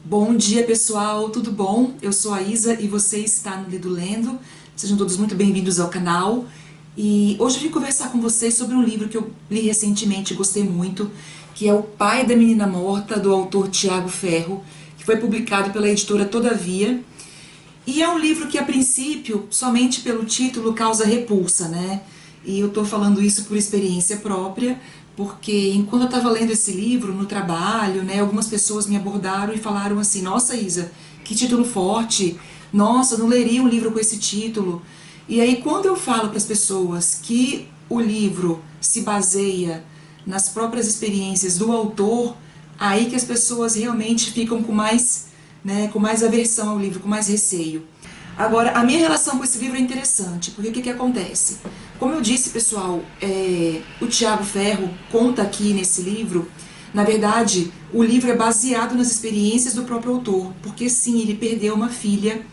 Bom dia, pessoal, tudo bom? Eu sou a Isa e você está no Lido Lendo. Sejam todos muito bem-vindos ao canal. E hoje eu vim conversar com vocês sobre um livro que eu li recentemente e gostei muito, que é O Pai da Menina Morta, do autor Tiago Ferro, que foi publicado pela editora Todavia. E é um livro que, a princípio, somente pelo título, causa repulsa, né? E eu tô falando isso por experiência própria, porque enquanto eu estava lendo esse livro no trabalho, né, algumas pessoas me abordaram e falaram assim: nossa, Isa, que título forte, nossa, eu não leria um livro com esse título. E aí, quando eu falo para as pessoas que o livro se baseia nas próprias experiências do autor, aí que as pessoas realmente ficam com mais, né, com mais aversão ao livro, com mais receio. Agora, a minha relação com esse livro é interessante, porque o que acontece? Como eu disse, pessoal, o Tiago Ferro conta aqui nesse livro, na verdade, o livro é baseado nas experiências do próprio autor, porque sim, ele perdeu uma filha,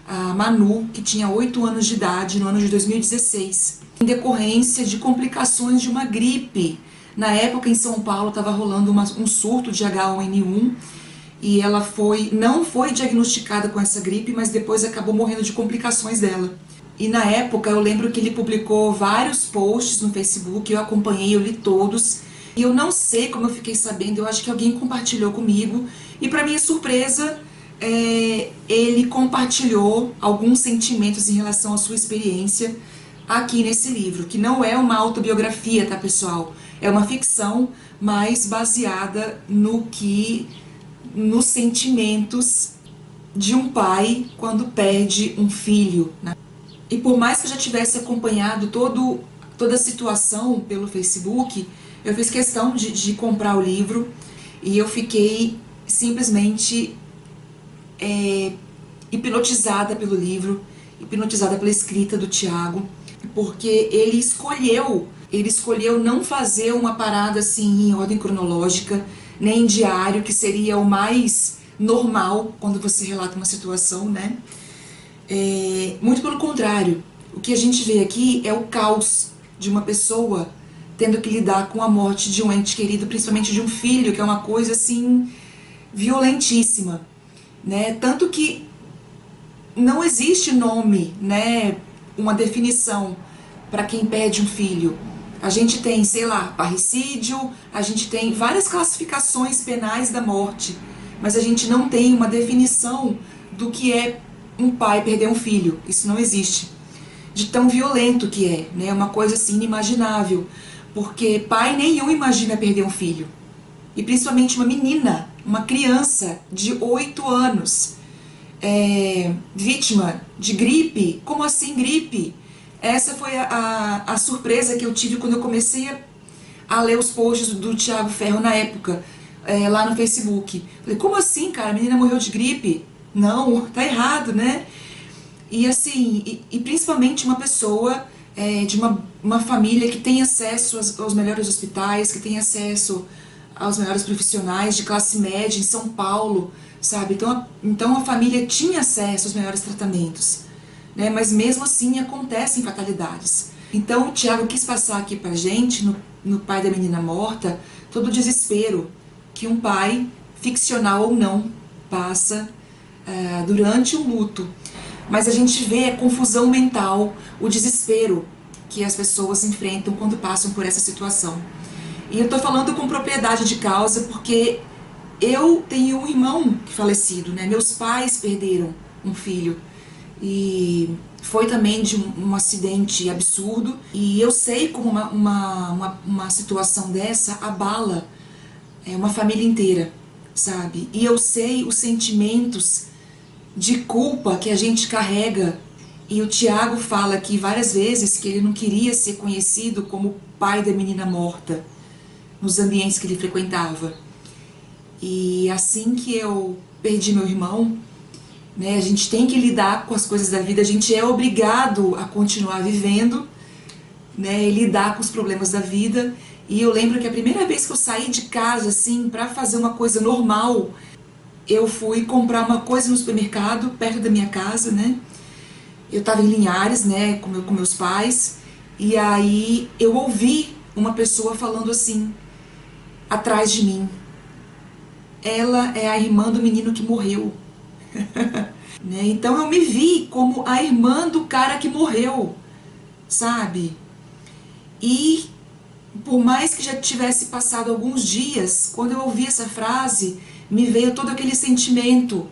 a Manu, que tinha 8 anos de idade, no ano de 2016, em decorrência de complicações de uma gripe. Na época, em São Paulo, estava rolando um surto de H1N1, e ela não foi diagnosticada com essa gripe, mas depois acabou morrendo de complicações dela. E na época eu lembro que ele publicou vários posts no Facebook, eu acompanhei, eu li todos, e eu não sei como eu fiquei sabendo, eu acho que alguém compartilhou comigo, e para minha surpresa, ele compartilhou alguns sentimentos em relação à sua experiência aqui nesse livro, que não é uma autobiografia, tá, pessoal? É uma ficção, mas baseada nos sentimentos de um pai quando perde um filho, né? E por mais que eu já tivesse acompanhado toda a situação pelo Facebook, eu fiz questão de comprar o livro e eu fiquei simplesmente hipnotizada pelo livro, hipnotizada pela escrita do Tiago, porque ele escolheu não fazer uma parada assim em ordem cronológica, nem em diário, que seria o mais normal quando você relata uma situação, né? Muito pelo contrário, o que a gente vê aqui é o caos de uma pessoa tendo que lidar com a morte de um ente querido, principalmente de um filho, que é uma coisa assim violentíssima, né? Tanto que não existe nome, né, uma definição para quem perde um filho. A gente tem, sei lá, parricídio, a gente tem várias classificações penais da morte, mas a gente não tem uma definição do que é um pai perder um filho. Isso não existe. De tão violento que é, né? Uma coisa assim inimaginável, porque pai nenhum imagina perder um filho. E principalmente uma menina, uma criança de 8 anos, vítima de gripe. Como assim gripe? Essa foi a surpresa que eu tive quando eu comecei a ler os posts do Tiago Ferro na época, lá no Facebook. Falei, como assim, cara? A menina morreu de gripe? Não, tá errado, né? E assim, e principalmente uma pessoa de uma família que tem acesso aos melhores hospitais, que tem acesso aos melhores profissionais de classe média em São Paulo, sabe? Então a família tinha acesso aos melhores tratamentos, né? Mas mesmo assim acontecem fatalidades. Então o Tiago quis passar aqui pra gente, no Pai da Menina Morta, todo o desespero que um pai, ficcional ou não, passa durante um luto. Mas a gente vê a confusão mental, o desespero que as pessoas enfrentam quando passam por essa situação. E eu tô falando com propriedade de causa porque eu tenho um irmão falecido, né? Meus pais perderam um filho e foi também de um acidente absurdo, e eu sei como uma situação dessa abala uma família inteira, sabe? E eu sei os sentimentos de culpa que a gente carrega, e o Tiago fala aqui várias vezes que ele não queria ser conhecido como pai da menina morta nos ambientes que ele frequentava. E assim que eu perdi meu irmão, né, a gente tem que lidar com as coisas da vida, a gente é obrigado a continuar vivendo, né, e lidar com os problemas da vida. E eu lembro que a primeira vez que eu saí de casa, assim, pra fazer uma coisa normal, eu fui comprar uma coisa no supermercado, perto da minha casa, né? Eu tava em Linhares, né, com meus pais, e aí eu ouvi uma pessoa falando assim, atrás de mim, ela é a irmã do menino que morreu. Né? Então eu me vi como a irmã do cara que morreu, sabe? E por mais que já tivesse passado alguns dias, quando eu ouvi essa frase, me veio todo aquele sentimento.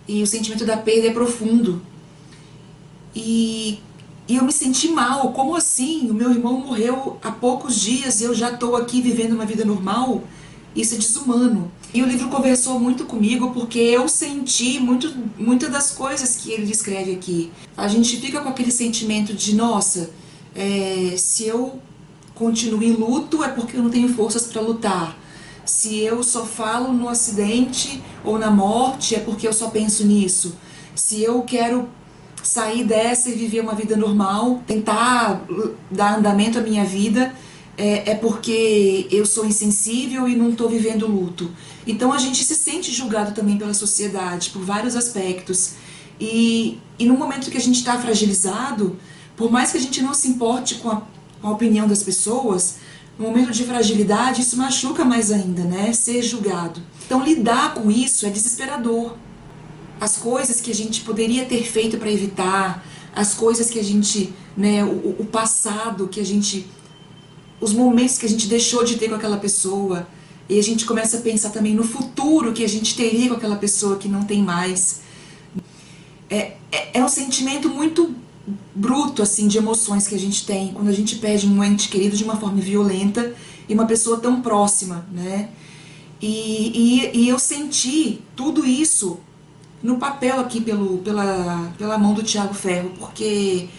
E o sentimento da perda é profundo. E eu me senti mal. Como assim? O meu irmão morreu há poucos dias e eu já estou aqui vivendo uma vida normal? Isso é desumano. E o livro conversou muito comigo porque eu senti muitas das coisas que ele descreve aqui. A gente fica com aquele sentimento de, nossa, se eu continuo em luto é porque eu não tenho forças para lutar. Se eu só falo no acidente ou na morte é porque eu só penso nisso. Se eu quero sair dessa e viver uma vida normal, tentar dar andamento à minha vida, é porque eu sou insensível e não estou vivendo luto. Então a gente se sente julgado também pela sociedade, por vários aspectos. E no momento que a gente está fragilizado, por mais que a gente não se importe com a opinião das pessoas, no momento de fragilidade isso machuca mais ainda, né? Ser julgado. Então lidar com isso é desesperador. As coisas que a gente poderia ter feito para evitar, as coisas que a gente, né, o passado que a gente, os momentos que a gente deixou de ter com aquela pessoa, e a gente começa a pensar também no futuro que a gente teria com aquela pessoa que não tem mais. É um sentimento muito bruto, assim, de emoções que a gente tem quando a gente perde um ente querido de uma forma violenta e uma pessoa tão próxima, né? E eu senti tudo isso no papel aqui pela mão do Tiago Ferro, porque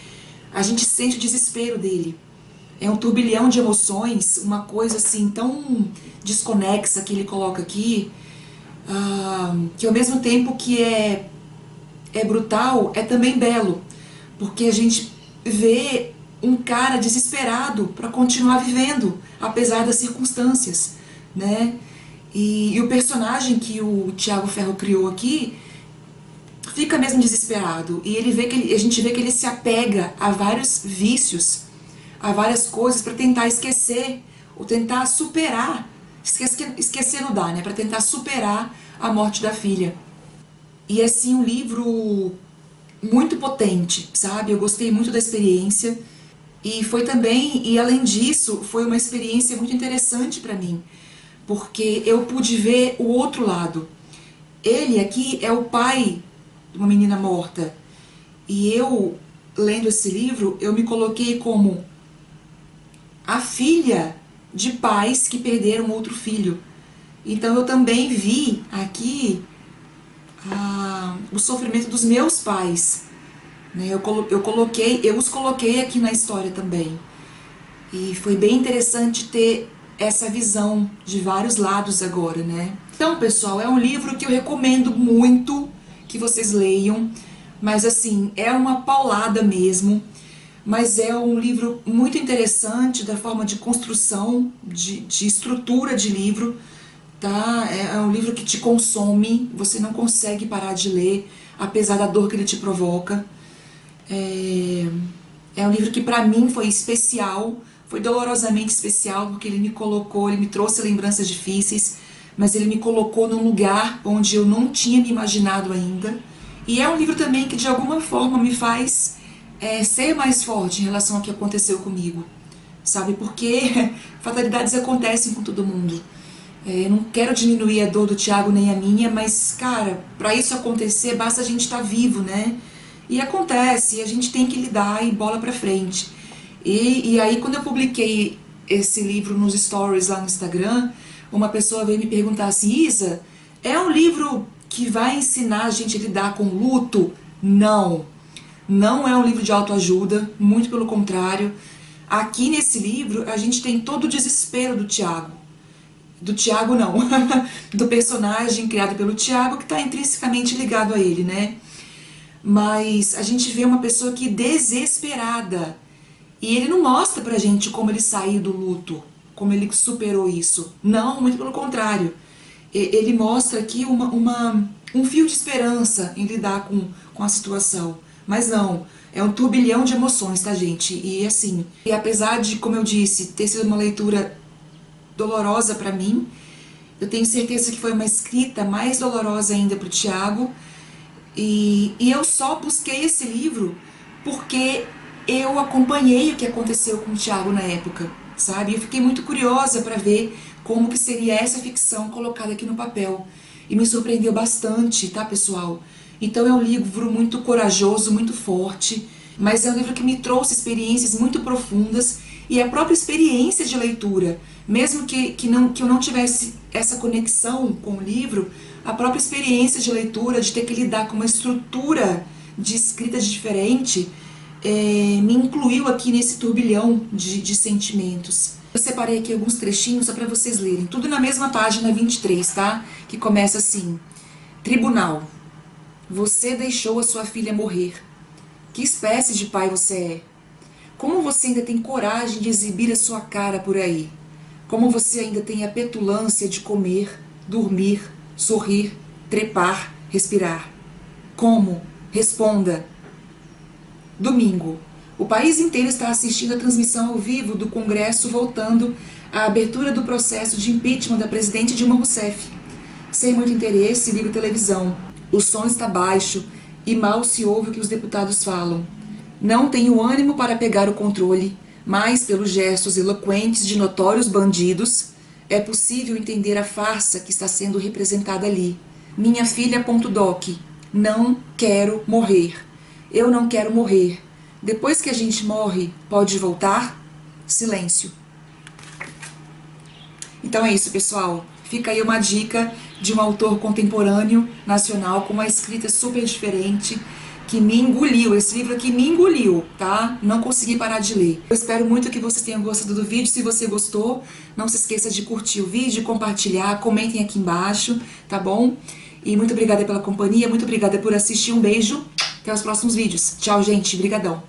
a gente sente o desespero dele. É um turbilhão de emoções, uma coisa assim tão desconexa que ele coloca aqui, que ao mesmo tempo que é brutal, é também belo, porque a gente vê um cara desesperado para continuar vivendo, apesar das circunstâncias, né? E o personagem que o Tiago Ferro criou aqui fica mesmo desesperado, e a gente vê que ele se apega a vários vícios, a várias coisas para tentar esquecer, ou tentar superar, esquecer não dá, né? Para tentar superar a morte da filha. E é sim um livro muito potente, sabe? Eu gostei muito da experiência, e foi também, e além disso, foi uma experiência muito interessante para mim, porque eu pude ver o outro lado. Ele aqui é o pai de uma menina morta, e eu, lendo esse livro, eu me coloquei como a filha de pais que perderam outro filho. Então eu também vi aqui o sofrimento dos meus pais, né? Eu os coloquei aqui na história também. E foi bem interessante ter essa visão de vários lados agora, né? Então, pessoal, é um livro que eu recomendo muito que vocês leiam, mas assim, é uma paulada mesmo, mas é um livro muito interessante da forma de construção, de estrutura de livro, tá? É um livro que te consome, você não consegue parar de ler, apesar da dor que ele te provoca. É um livro que pra mim foi especial, foi dolorosamente especial, porque ele me trouxe lembranças difíceis, mas ele me colocou num lugar onde eu não tinha me imaginado ainda. E é um livro também que de alguma forma me faz ser mais forte em relação ao que aconteceu comigo, sabe? Porque fatalidades acontecem com todo mundo. Eu não quero diminuir a dor do Tiago nem a minha, mas, cara, pra isso acontecer, basta a gente estar vivo, né? E acontece, e a gente tem que lidar e bola pra frente. E aí, quando eu publiquei esse livro nos stories lá no Instagram, uma pessoa veio me perguntar assim: Isa, é um livro que vai ensinar a gente a lidar com luto? Não. Não é um livro de autoajuda, muito pelo contrário. Aqui nesse livro a gente tem todo o desespero do Tiago. Do Tiago não, do personagem criado pelo Tiago, que está intrinsecamente ligado a ele, né? Mas a gente vê uma pessoa que é desesperada. E ele não mostra pra gente como ele saiu do luto, como ele superou isso. Não, muito pelo contrário. Ele mostra aqui um fio de esperança em lidar com a situação. Mas não, é um turbilhão de emoções, tá, gente? E assim, e apesar de, como eu disse, ter sido uma leitura dolorosa pra mim, Eu tenho certeza que foi uma escrita mais dolorosa ainda para o Tiago. E eu só busquei esse livro porque eu acompanhei o que aconteceu com o Tiago na época, sabe? Eu fiquei muito curiosa para ver como que seria essa ficção colocada aqui no papel. E me surpreendeu bastante, tá, pessoal? Então é um livro muito corajoso, muito forte, mas é um livro que me trouxe experiências muito profundas e a própria experiência de leitura, mesmo que eu não tivesse essa conexão com o livro, a própria experiência de leitura, de ter que lidar com uma estrutura de escrita diferente, me incluiu aqui nesse turbilhão de sentimentos. Eu separei aqui alguns trechinhos só para vocês lerem, tudo na mesma página 23, tá? Que começa assim: Tribunal. Você deixou a sua filha morrer. Que espécie de pai você é? Como você ainda tem coragem de exibir a sua cara por aí? Como você ainda tem a petulância de comer, dormir, sorrir, trepar, respirar? Como? Responda. Domingo. O país inteiro está assistindo a transmissão ao vivo do Congresso voltando à abertura do processo de impeachment da presidente Dilma Rousseff. Sem muito interesse, ligo televisão. O som está baixo e mal se ouve o que os deputados falam. Não tenho ânimo para pegar o controle, mas pelos gestos eloquentes de notórios bandidos, é possível entender a farsa que está sendo representada ali. Minha filha .doc, não quero morrer. Eu não quero morrer. Depois que a gente morre, pode voltar? Silêncio. Então é isso, pessoal. Fica aí uma dica de um autor contemporâneo, nacional, com uma escrita super diferente, que me engoliu. Esse livro aqui me engoliu, tá? Não consegui parar de ler. Eu espero muito que vocês tenham gostado do vídeo. Se você gostou, não se esqueça de curtir o vídeo, compartilhar, comentem aqui embaixo, tá bom? E muito obrigada pela companhia, muito obrigada por assistir. Um beijo, até os próximos vídeos. Tchau, gente. Brigadão.